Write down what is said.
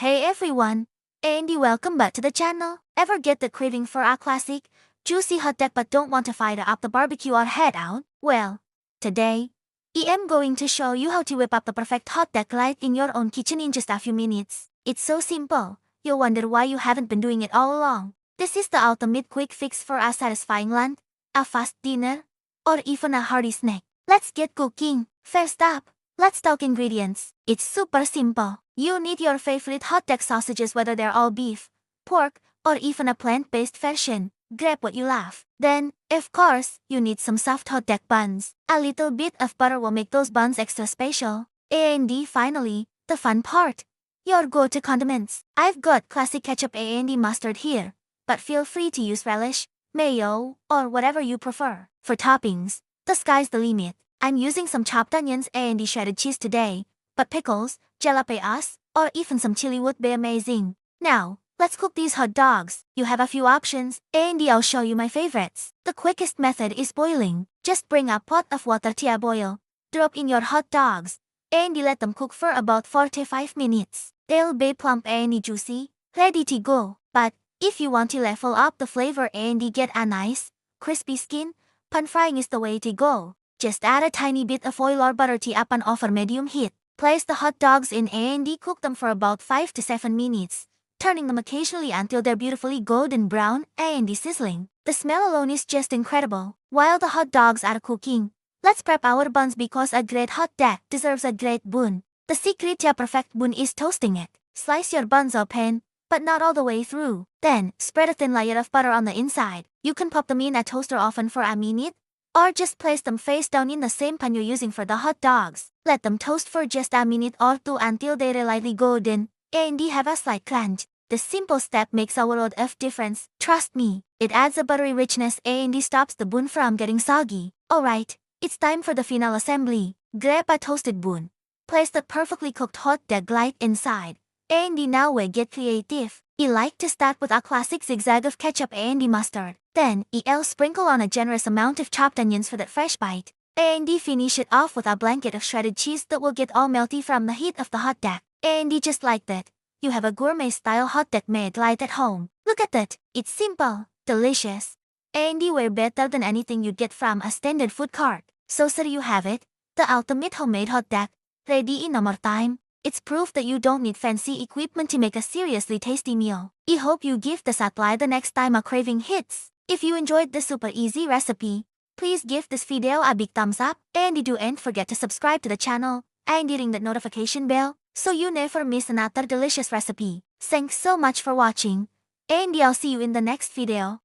Hey everyone, and welcome back to the channel. Ever get the craving for a classic, juicy hot dog but don't want to fire up the barbecue or head out? Well, today, I am going to show you how to whip up the perfect hot dog right in your own kitchen in just a few minutes. It's so simple, you'll wonder why you haven't been doing it all along. This is the ultimate quick fix for a satisfying lunch, a fast dinner, or even a hearty snack. Let's get cooking. First up, let's talk ingredients. It's super simple. You need your favorite hot dog sausages, whether they're all beef, pork, or even a plant-based version. Grab what you love. Then, of course, you need some soft hot dog buns. A little bit of butter will make those buns extra special. And finally, the fun part. Your go-to condiments. I've got classic ketchup and mustard here, but feel free to use relish, mayo, or whatever you prefer. For toppings, the sky's the limit. I'm using some chopped onions and shredded cheese today, but pickles, jalapeños, or even some chili would be amazing. Now, let's cook these hot dogs. You have a few options, and I'll show you my favorites. The quickest method is boiling. Just bring a pot of water to a boil, drop in your hot dogs, and let them cook for about 45 minutes. They'll be plump and juicy, ready to go. But if you want to level up the flavor and get a nice, crispy skin, pan frying is the way to go. Just add a tiny bit of oil or butter to a pan over medium heat. Place the hot dogs in and cook them for about 5 to 7 minutes, turning them occasionally until they're beautifully golden brown and sizzling. The smell alone is just incredible. While the hot dogs are cooking, let's prep our buns because a great hot dog deserves a great bun. The secret to a perfect bun is toasting it. Slice your buns open, but not all the way through. Then, spread a thin layer of butter on the inside. You can pop them in a toaster oven for a minute, or just place them face down in the same pan you're using for the hot dogs. Let them toast for just a minute or two until they're lightly golden and have a slight crunch. This simple step makes a world of difference. Trust me, it adds a buttery richness and stops the bun from getting soggy. Alright, it's time for the final assembly. Grab a toasted bun. Place the perfectly cooked hot dog right inside. And now we get creative. I like to start with a classic zigzag of ketchup and mustard. Then, I'll sprinkle on a generous amount of chopped onions for that fresh bite. And finish it off with a blanket of shredded cheese that will get all melty from the heat of the hot dog. And just like that, you have a gourmet-style hot dog made right at home. Look at that, it's simple, delicious, and way better than anything you'd get from a standard food cart. So there you have it, the ultimate homemade hot dog, ready in no more time. It's proof that you don't need fancy equipment to make a seriously tasty meal. I hope you give this a try the next time a craving hits. If you enjoyed this super easy recipe, please give this video a big thumbs up, and don't forget to subscribe to the channel and ring that notification bell so you never miss another delicious recipe. Thanks so much for watching, and I'll see you in the next video.